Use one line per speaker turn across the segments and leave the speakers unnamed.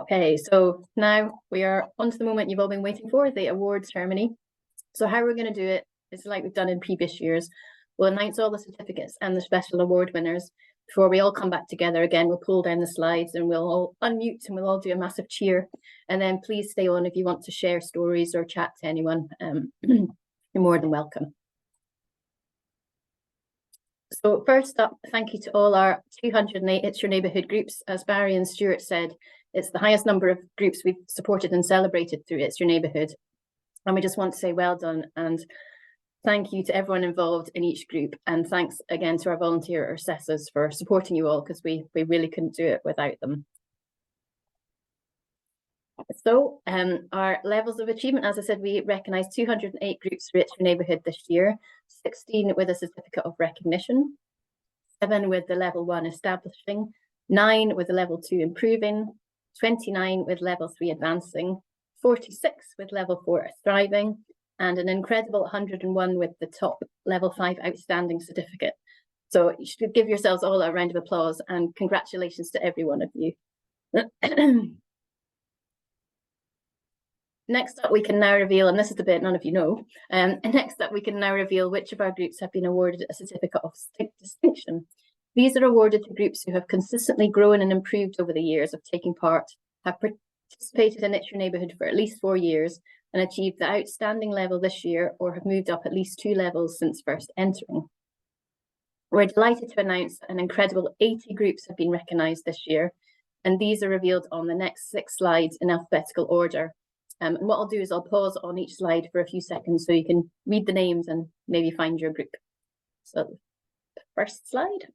Okay, so now we are on to the moment you've all been waiting for, the awards ceremony. So how we're going to do it is like we've done in previous years. We'll announce all the certificates and the special award winners before we all come back together again. We'll pull down the slides and we'll all unmute and we'll all do a massive cheer. And then please stay on if you want to share stories or chat to anyone. You're more than welcome. So first up, thank you to all our 208 It's Your Neighbourhood groups. As Barry and Stuart said, it's the highest number of groups we've supported and celebrated through It's Your Neighbourhood. And we just want to say well done and thank you to everyone involved in each group. And thanks again to our volunteer assessors for supporting you all, because we really couldn't do it without them. So our levels of achievement, as I said, we recognised 208 groups for It's Your Neighbourhood this year, 16 with a certificate of recognition, 7 with the level 1 establishing, 9 with the level 2 improving, 29 with level 3 advancing, 46 with level 4 thriving, and an incredible 101 with the top level 5 outstanding certificate. So you should give yourselves all a round of applause and congratulations to every one of you. Next up, we can now reveal, and this is the bit none of you know, next up we can now reveal which of our groups have been awarded a certificate of distinction. These are awarded to groups who have consistently grown and improved over the years of taking part, have participated in It's Your Neighbourhood for at least 4 years and achieved the outstanding level this year, or have moved up at least 2 levels since first entering. We're delighted to announce an incredible 80 groups have been recognised this year, and these are revealed on the next 6 slides in alphabetical order. And what I'll do is I'll pause on each slide for a few seconds so you can read the names and maybe find your group. So the first slide.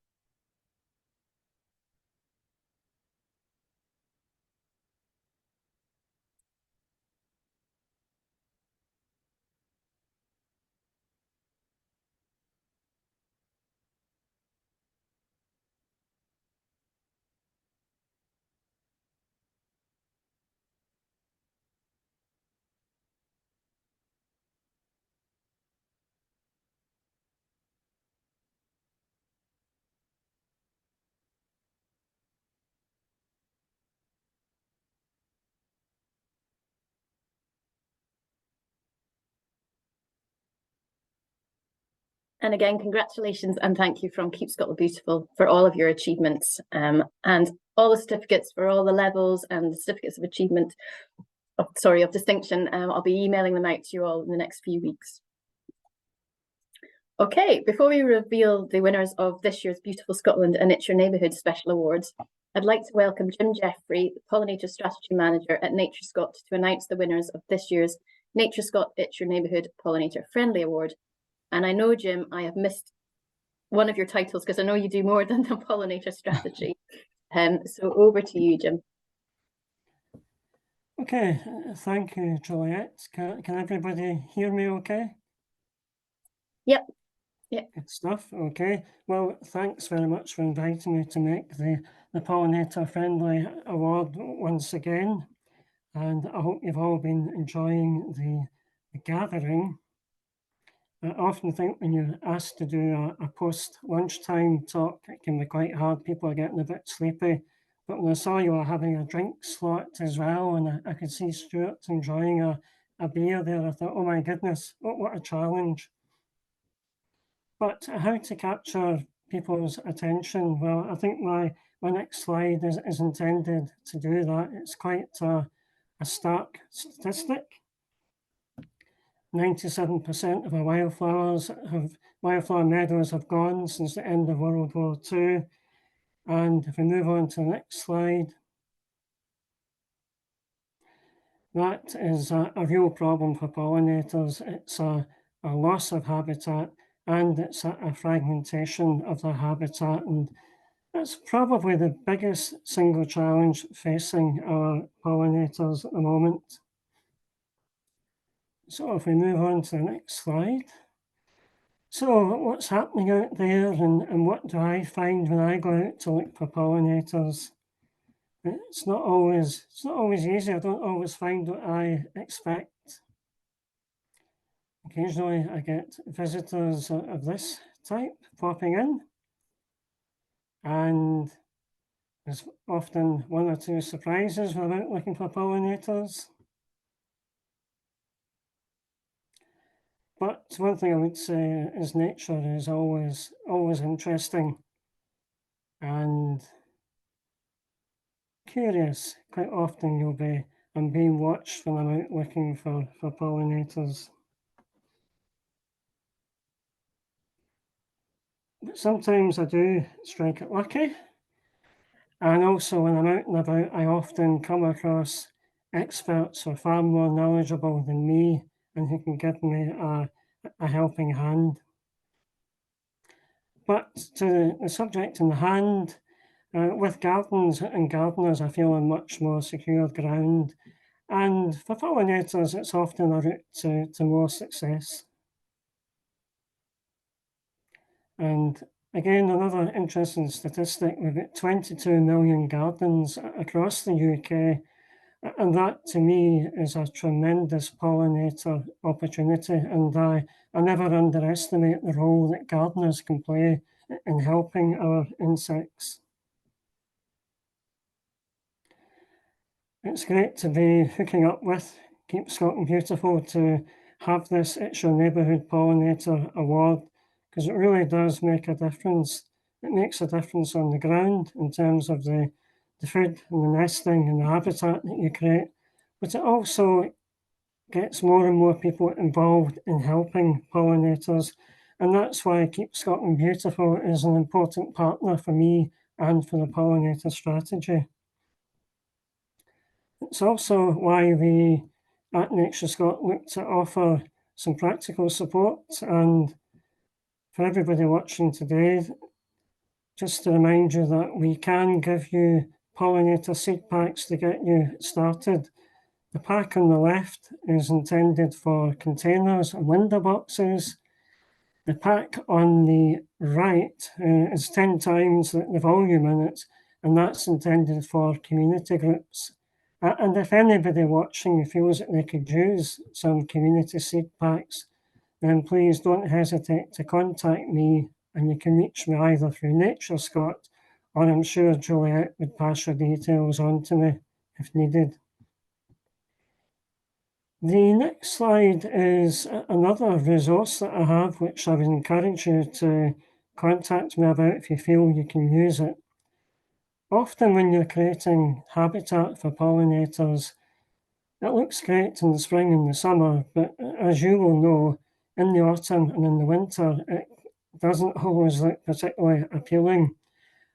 And again, congratulations and thank you from Keep Scotland Beautiful for all of your achievements and all the certificates for all the levels and the certificates of achievement, of distinction. I'll be emailing them out to you all in the next few weeks. Okay, before we reveal the winners of this year's Beautiful Scotland and It's Your Neighbourhood Special Awards, I'd like to welcome Jim Jeffrey, the Pollinator Strategy Manager at NatureScot, to announce the winners of this year's NatureScot It's Your Neighbourhood Pollinator Friendly Award. And I know, Jim, I have missed one of your titles because I know you do more than the pollinator strategy. So over to you, Jim.
Okay, thank you, Juliet. Can everybody hear me okay?
Yep. Yeah.
Good stuff. Okay. Well, thanks very much for inviting me to make the Pollinator Friendly Award once again. And I hope you've all been enjoying the gathering. I often think when you're asked to do a post-lunchtime talk, it can be quite hard. People are getting a bit sleepy. But when I saw you were having a drink slot as well, and I could see Stuart enjoying a beer there, I thought, oh my goodness, what a challenge. But how to capture people's attention? Well, I think my next slide is intended to do that. It's quite a stark statistic. 97% of our wildflower meadows have gone since the end of World War II. And if we move on to the next slide, that is a real problem for pollinators. It's a loss of habitat and it's a fragmentation of their habitat. And that's probably the biggest single challenge facing our pollinators at the moment. So if we move on to the next slide. So what's happening out there and what do I find when I go out to look for pollinators? It's not always easy. I don't always find what I expect. Occasionally I get visitors of this type popping in. And There's often one or two surprises when I'm out looking for pollinators. But one thing I would say is nature is always interesting and curious. Quite often I'm being watched when I'm out looking for pollinators. But sometimes I do strike it lucky. And also when I'm out and about, I often come across experts who are far more knowledgeable than me and who can give me a helping hand. But to the subject in the hand, with gardens and gardeners, I feel on much more secure ground. And for pollinators, it's often a route to more success. And again, another interesting statistic, we've got 22 million gardens across the UK, and that to me is a tremendous pollinator opportunity, and I never underestimate the role that gardeners can play in helping our insects. It's great to be hooking up with Keep Scotland Beautiful to have this It's Your Neighbourhood Pollinator Award, because it really does make a difference. It makes a difference on the ground in terms of the food and the nesting and the habitat that you create, but it also gets more and more people involved in helping pollinators, and that's why Keep Scotland Beautiful is an important partner for me and for the pollinator strategy. It's also why we at NatureScot look to offer some practical support. And for everybody watching today, just to remind you that we can give you pollinator seed packs to get you started. The pack on the left is intended for containers and window boxes. The pack on the right is 10 times the volume in it, and that's intended for community groups. And if anybody watching feels that they could use some community seed packs, then please don't hesitate to contact me, and you can reach me either through NatureScot, or I'm sure Juliet would pass your details on to me if needed. The next slide is another resource that I have, which I would encourage you to contact me about if you feel you can use it. Often when you're creating habitat for pollinators, it looks great in the spring and the summer, but as you will know, in the autumn and in the winter, it doesn't always look particularly appealing.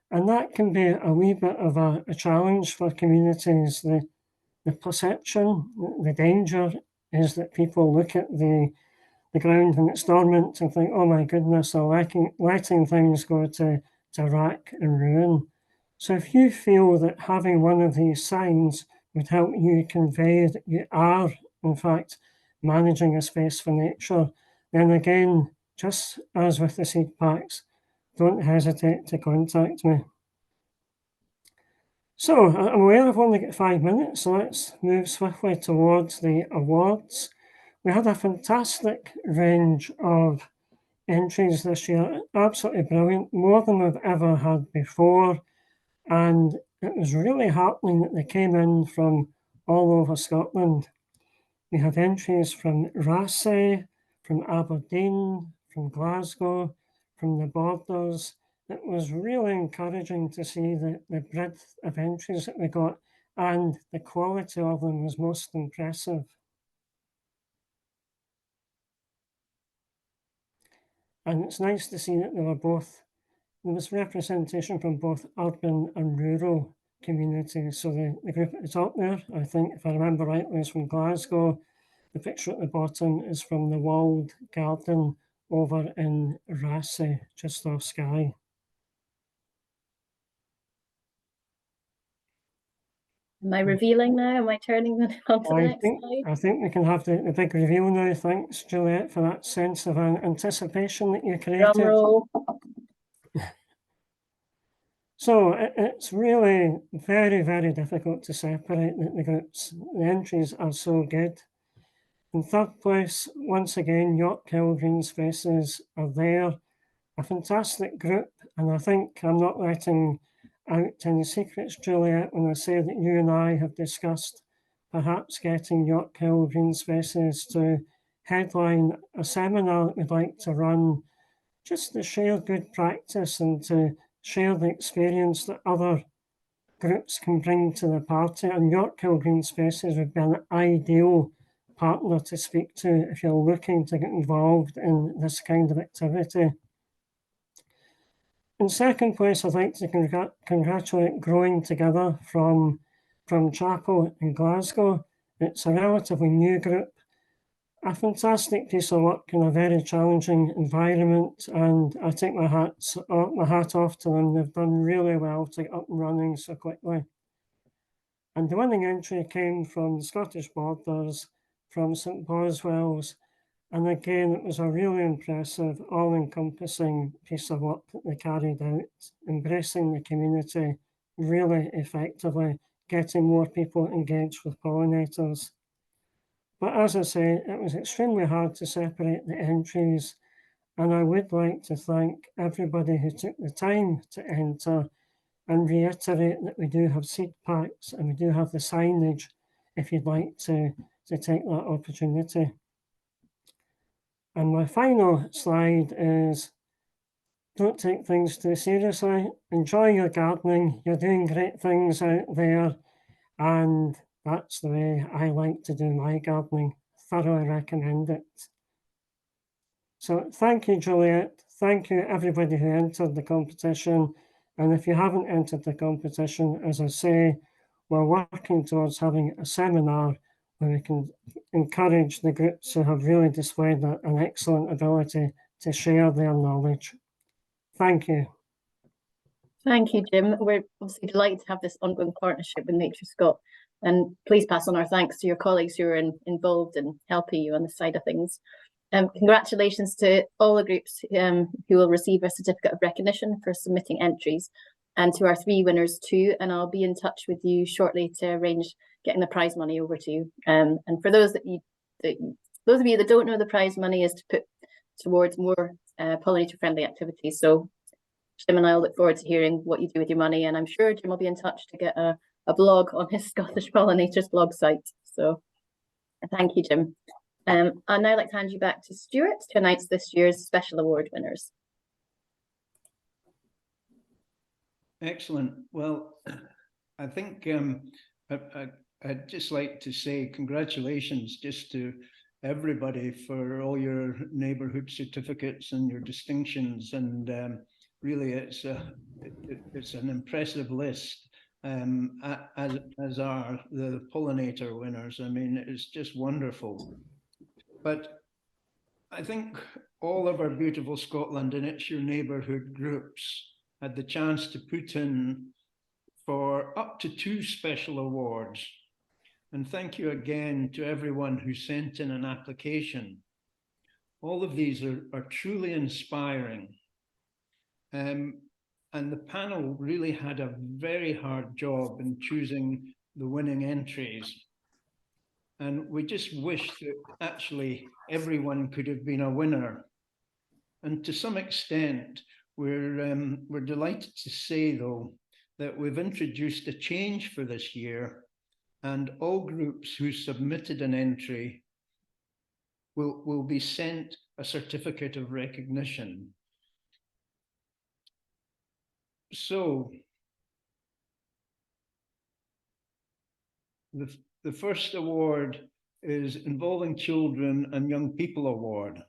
And that can be a wee bit of a challenge for communities. The perception, the danger is that people look at the ground when it's dormant and think, oh my goodness, they're letting things go to rack and ruin. So if you feel that having one of these signs would help you convey that you are, in fact, managing a space for nature, then again, just as with the seed packs, don't hesitate to contact me. So I'm aware I've only got 5 minutes, so let's move swiftly towards the awards. We had a fantastic range of entries this year, absolutely brilliant, more than we've ever had before. And it was really heartening that they came in from all over Scotland. We had entries from Raasay, from Aberdeen, from Glasgow, from the Borders. It was really encouraging to see the breadth of entries that we got, and the quality of them was most impressive. And it's nice to see that there was representation from both urban and rural communities. So the group at the top there, I think, if I remember rightly, is from Glasgow. The picture at the bottom is from the walled garden over in Raasay, just off Skye.
Am I revealing now? Am I turning on to the next slide?
I think we can have the big reveal now. Thanks, Juliet, for that sense of anticipation that you created.
Drum roll.
So it's really very, very difficult to separate the groups. The entries are so good. In third place, once again, York Hill Green Spaces are there. A fantastic group, and I think I'm not letting out any secrets, Juliet, when I say that you and I have discussed perhaps getting York Hill Green Spaces to headline a seminar that we'd like to run, just to share good practice and to share the experience that other groups can bring to the party. And York Hill Green Spaces would be an ideal partner to speak to if you're looking to get involved in this kind of activity. In second place, I'd like to congratulate Growing Together from Chapel in Glasgow. It's a relatively new group, a fantastic piece of work in a very challenging environment, and I take my hat off to them. They've done really well to get up and running so quickly. And the winning entry came from the Scottish Borders, from St Boswell's, and again, it was a really impressive, all-encompassing piece of work that they carried out, embracing the community really effectively, getting more people engaged with pollinators. But as I say, it was extremely hard to separate the entries, and I would like to thank everybody who took the time to enter and reiterate that we do have seed packs and we do have the signage if you'd like to take that opportunity. And my final slide is, don't take things too seriously. Enjoy your gardening. You're doing great things out there. And that's the way I like to do my gardening. Thoroughly recommend it. So thank you, Juliet. Thank you, everybody who entered the competition. And if you haven't entered the competition, as I say, we're working towards having a seminar where we can encourage the groups who have really displayed an excellent ability to share their knowledge. Thank you.
Thank you, Jim. We're obviously delighted to have this ongoing partnership with NatureScot, and please pass on our thanks to your colleagues who are involved in helping you on this side of things. Congratulations to all the groups who will receive a certificate of recognition for submitting entries, and to our 3 winners too. And I'll be in touch with you shortly to arrange getting the prize money over to you. And for those of you that don't know, the prize money is to put towards more pollinator-friendly activities. So Jim and I will look forward to hearing what you do with your money, and I'm sure Jim will be in touch to get a blog on his Scottish Pollinators blog site. So thank you, Jim. I'd now like to hand you back to Stuart to announce this year's special award winners.
Excellent. Well, I think I'd just like to say congratulations just to everybody for all your neighbourhood certificates and your distinctions, and really it's an impressive list, as are the pollinator winners. I mean, it's just wonderful. But I think all of our beautiful Scotland and It's Your Neighbourhood groups had the chance to put in for up to 2 special awards. And thank you again to everyone who sent in an application. All of these are truly inspiring. And the panel really had a very hard job in choosing the winning entries. And we just wish that actually everyone could have been a winner. And to some extent, we're delighted to say, though, that we've introduced a change for this year, and all groups who submitted an entry will be sent a certificate of recognition. So the first award is Involving Children and Young People Award.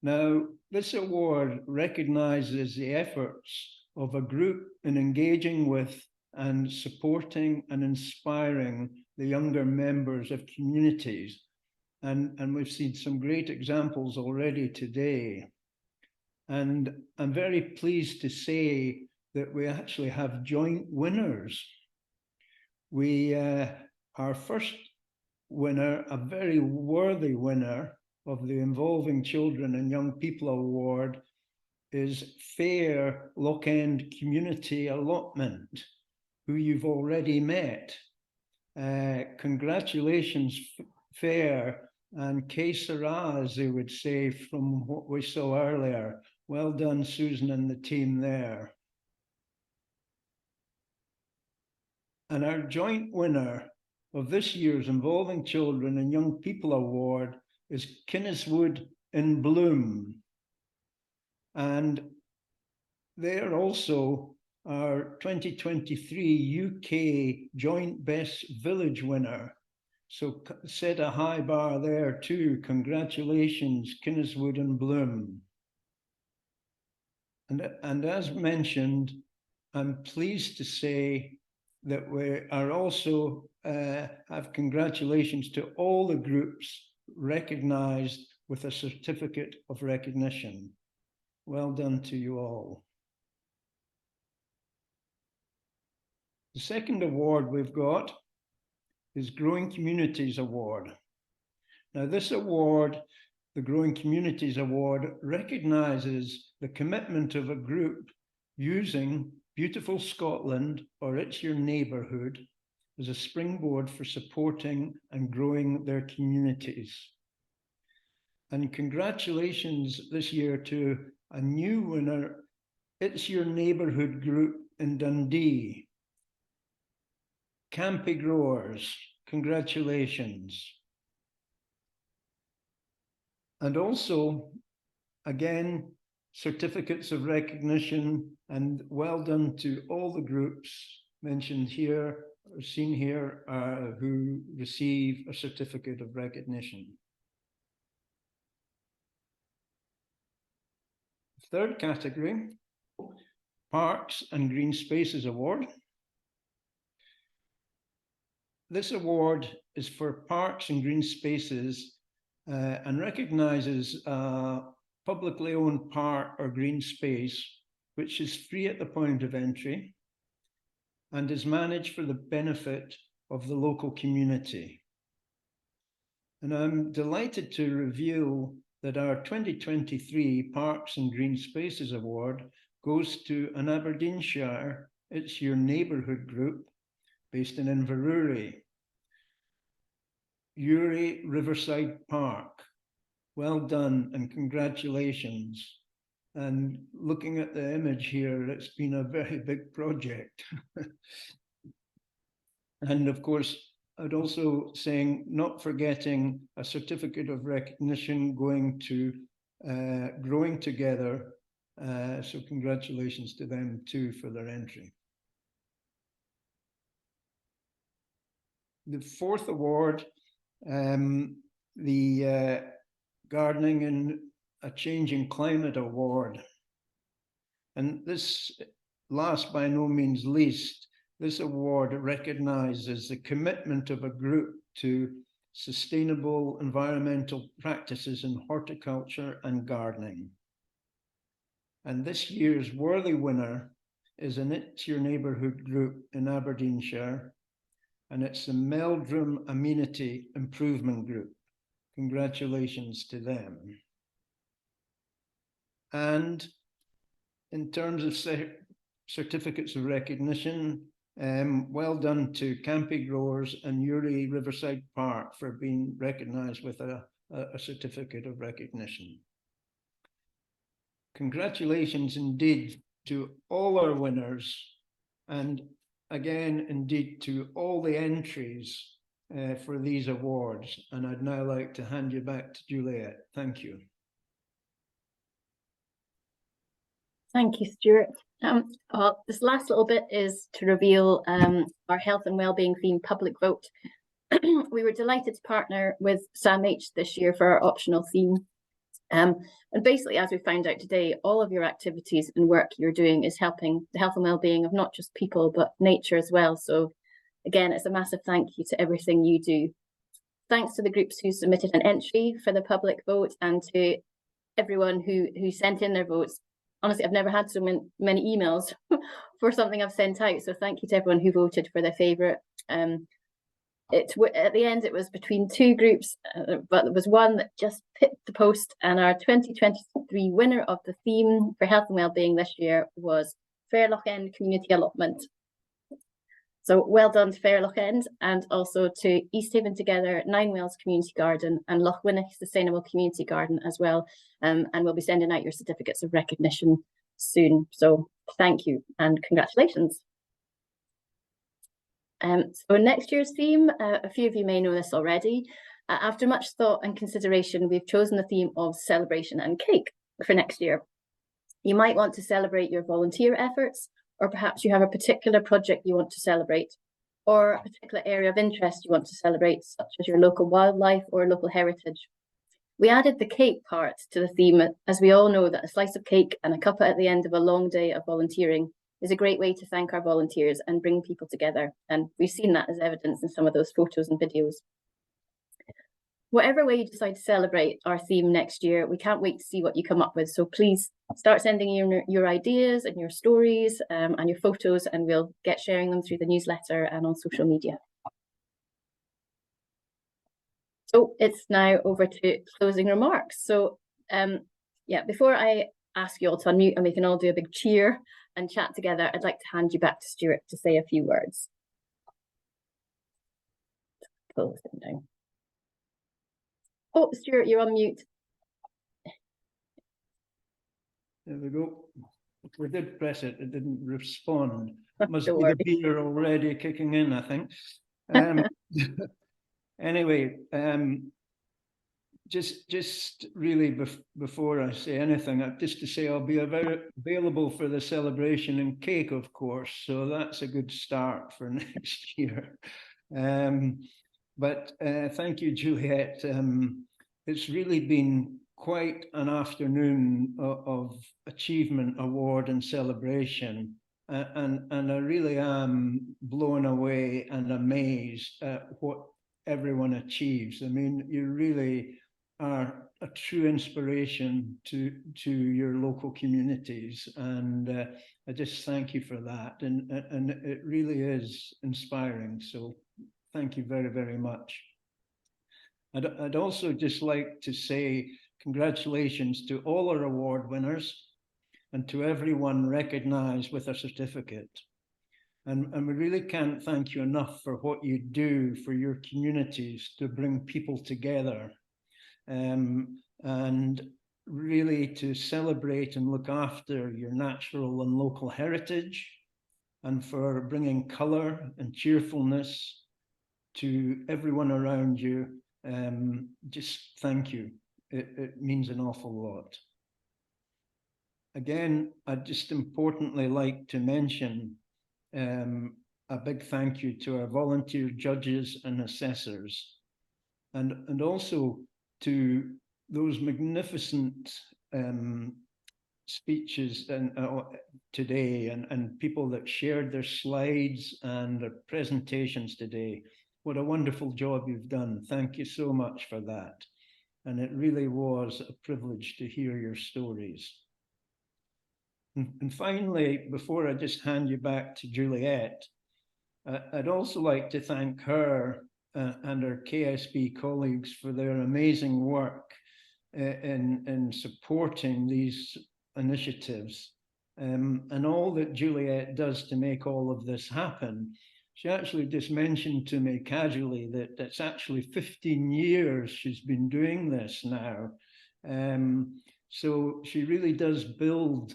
Now, this award recognizes the efforts of a group in engaging with and supporting and inspiring the younger members of communities. And we've seen some great examples already today. And I'm very pleased to say that we actually have joint winners. Our first winner, a very worthy winner of the Involving Children and Young People Award, is Fair Loch End Community Allotment, who you've already met. Congratulations, Fair, and que sera, as they would say from what we saw earlier. Well done, Susan and the team there. And our joint winner of this year's Involving Children and Young People Award is Kinniswood in Bloom. And they are also our 2023 UK Joint Best Village winner. So set a high bar there too. Congratulations, Kinniswood and Bloom. And as mentioned, I'm pleased to say that we are also have congratulations to all the groups recognized with a certificate of recognition. Well done to you all. The second award we've got is Growing Communities Award. Now this award, the Growing Communities Award, recognizes the commitment of a group using Beautiful Scotland or It's Your Neighbourhood as a springboard for supporting and growing their communities. And congratulations this year to a new winner, It's Your Neighbourhood group in Dundee. Campy Growers, congratulations. And also, again, certificates of recognition and well done to all the groups mentioned here or seen here who receive a certificate of recognition. Third category, Parks and Green Spaces Award. This award is for parks and green spaces and recognises a publicly owned park or green space which is free at the point of entry and is managed for the benefit of the local community. And I'm delighted to reveal that our 2023 Parks and Green Spaces Award goes to an Aberdeenshire It's Your Neighbourhood group based in Inverurie, Uri Riverside Park. Well done and congratulations. And looking at the image here, it's been a very big project. And of course, I'd also saying, not forgetting a certificate of recognition going to Growing Together. So congratulations to them too for their entry. The fourth award, the Gardening in a Changing Climate Award. And this, last by no means least, this award recognizes the commitment of a group to sustainable environmental practices in horticulture and gardening. And this year's worthy winner is an It's Your Neighbourhood group in Aberdeenshire, and it's the Meldrum Amenity Improvement Group. Congratulations to them. And in terms of certificates of recognition, well done to Campy Growers and Uri Riverside Park for being recognised with a certificate of recognition. Congratulations indeed to all our winners, and again indeed to all the entries for these awards. And I'd now like to hand you back to Juliet. Thank you.
Thank you, Stuart. Well, this last little bit is to reveal our health and wellbeing themed public vote. We were delighted to partner with SAMH this year for our optional theme. And basically, as we found out today, all of your activities and work you're doing is helping the health and wellbeing of not just people, but nature as well. So again, it's a massive thank you to everything you do. Thanks to the groups who submitted an entry for the public vote and to everyone who sent in their votes. Honestly, I've never had so many emails for something I've sent out. So thank you to everyone who voted for their favourite. At the end, it was between two groups, but there was one that just pipped the post. And our 2023 winner of the theme for health and wellbeing this year was Fairloch End Community Allotment. So well done to Fairloch End, and also to East Haven Together, Nine Wells Community Garden and Loch Winnoch Sustainable Community Garden as well. And we'll be sending out your certificates of recognition soon. So thank you and congratulations. So next year's theme, a few of you may know this already. After much thought and consideration, we've chosen the theme of celebration and cake for next year. You might want to celebrate your volunteer efforts, or perhaps you have a particular project you want to celebrate, or a particular area of interest you want to celebrate, such as your local wildlife or local heritage. We added the cake part to the theme, as we all know that a slice of cake and a cuppa at the end of a long day of volunteering is a great way to thank our volunteers and bring people together. And we've seen that as evidence in some of those photos and videos. Whatever way you decide to celebrate our theme next year, we can't wait to see what you come up with. So please start sending your ideas and your stories and your photos, and we'll get sharing them through the newsletter and on social media. So it's now over to closing remarks. So yeah, before I ask you all to unmute and we can all do a big cheer and chat together, I'd like to hand you back to Stuart to say a few words. Pull this thing down. Oh, Stuart, you're on mute.
There we go. We did press it, it didn't respond. Must
Don't
be
worry.
the beer already kicking in, I think. Anyway, just really before I say anything, just to say I'll be available for the celebration and cake, of course. So that's a good start for next year. But thank you, Juliet. It's really been quite an afternoon of achievement, award and celebration. And I really am blown away and amazed at what everyone achieves. I mean, you really are a true inspiration to your local communities, and I just thank you for that, and it really is inspiring. So thank you very, very much. I'd also just like to say congratulations to all our award winners and to everyone recognized with a certificate. And we really can't thank you enough for what you do for your communities to bring people together, and really to celebrate and look after your natural and local heritage, and for bringing colour and cheerfulness to everyone around you. Just thank you. It means an awful lot. Again, I'd just importantly like to mention a big thank you to our volunteer judges and assessors, and also to those magnificent speeches today, and people that shared their slides and their presentations today. What a wonderful job you've done. Thank you so much for that. And it really was a privilege to hear your stories. And finally, before I just hand you back to Juliet, I'd also like to thank her and her KSB colleagues for their amazing work in supporting these initiatives, and all that Juliet does to make all of this happen. She actually just mentioned to me casually that it's actually 15 years she's been doing this now. So she really does build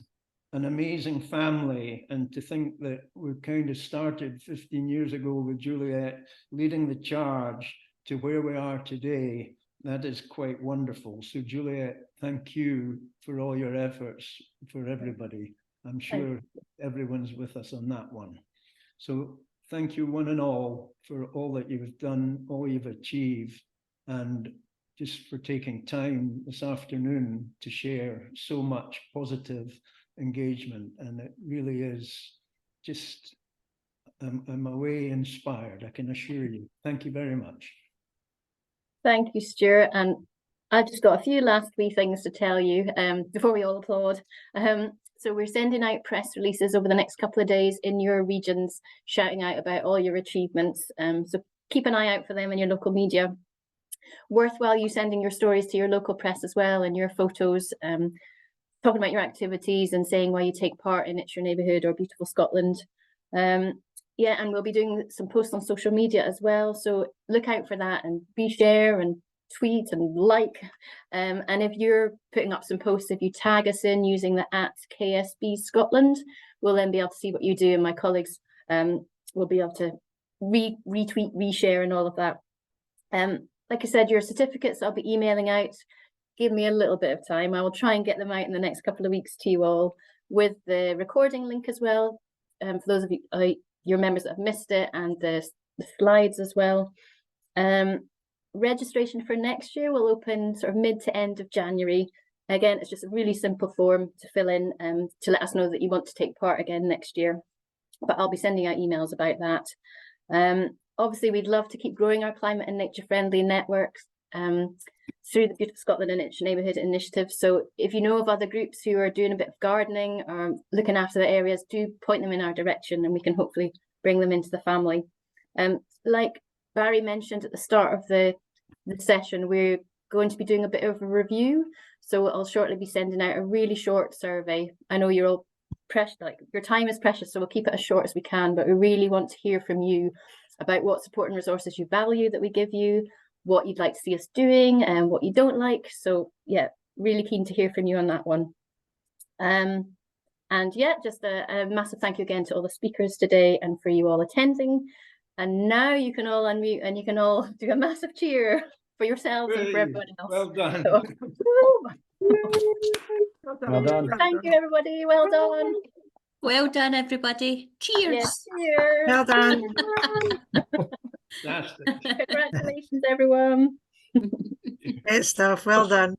an amazing family, and to think that we kind of started 15 years ago with Juliet leading the charge to where we are today, that is quite wonderful. So Juliet, thank you for all your efforts for everybody. I'm sure everyone's with us on that one. So thank you one and all for all that you've done, all you've achieved, and just for taking time this afternoon to share so much positive engagement. And it really is just, I'm away inspired, I can assure you. Thank you very much.
Thank you, Stuart. And I've just got a few last wee things to tell you before we all applaud. So we're sending out press releases over the next couple of days in your regions, shouting out about all your achievements. So keep an eye out for them in your local media. Worthwhile you sending your stories to your local press as well, and your photos, talking about your activities and saying why you take part in It's Your Neighbourhood or Beautiful Scotland. Yeah, and we'll be doing some posts on social media as well. So look out for that, and share and tweet and like. And if you're putting up some posts, if you tag us in using the @KSB Scotland, we'll then be able to see what you do, and my colleagues will be able to retweet, reshare, and all of that. Like I said, your certificates I'll be emailing out. Give me a little bit of time. I will try and get them out in the next couple of weeks to you all, with the recording link as well. For those of you, your members that have missed it, and the slides as well. Registration for next year will open sort of mid to end of January. Again, it's just a really simple form to fill in to let us know that you want to take part again next year. But I'll be sending out emails about that. Obviously, we'd love to keep growing our climate and nature friendly networks through the Beautiful Scotland and its Neighbourhood initiative. So if you know of other groups who are doing a bit of gardening or looking after the areas, do point them in our direction, and we can hopefully bring them into the family. Like Barry mentioned at the start of the session, we're going to be doing a bit of a review. So I'll shortly be sending out a really short survey. I know you're all precious, like your time is precious, so we'll keep it as short as we can, but we really want to hear from you about what support and resources you value that we give you, what you'd like to see us doing, and what you don't like. So yeah, really keen to hear from you on that one. And yeah, just a massive thank you again to all the speakers today and for you all attending. And now you can all unmute and you can all do a massive cheer for yourselves and for everyone else.
Well done.
So,
Well done.
thank you, everybody. Well done.
Well done, everybody. Cheers.
Yes, cheers.
Well done.
Fantastic.
Congratulations, everyone.
Great stuff. Well done.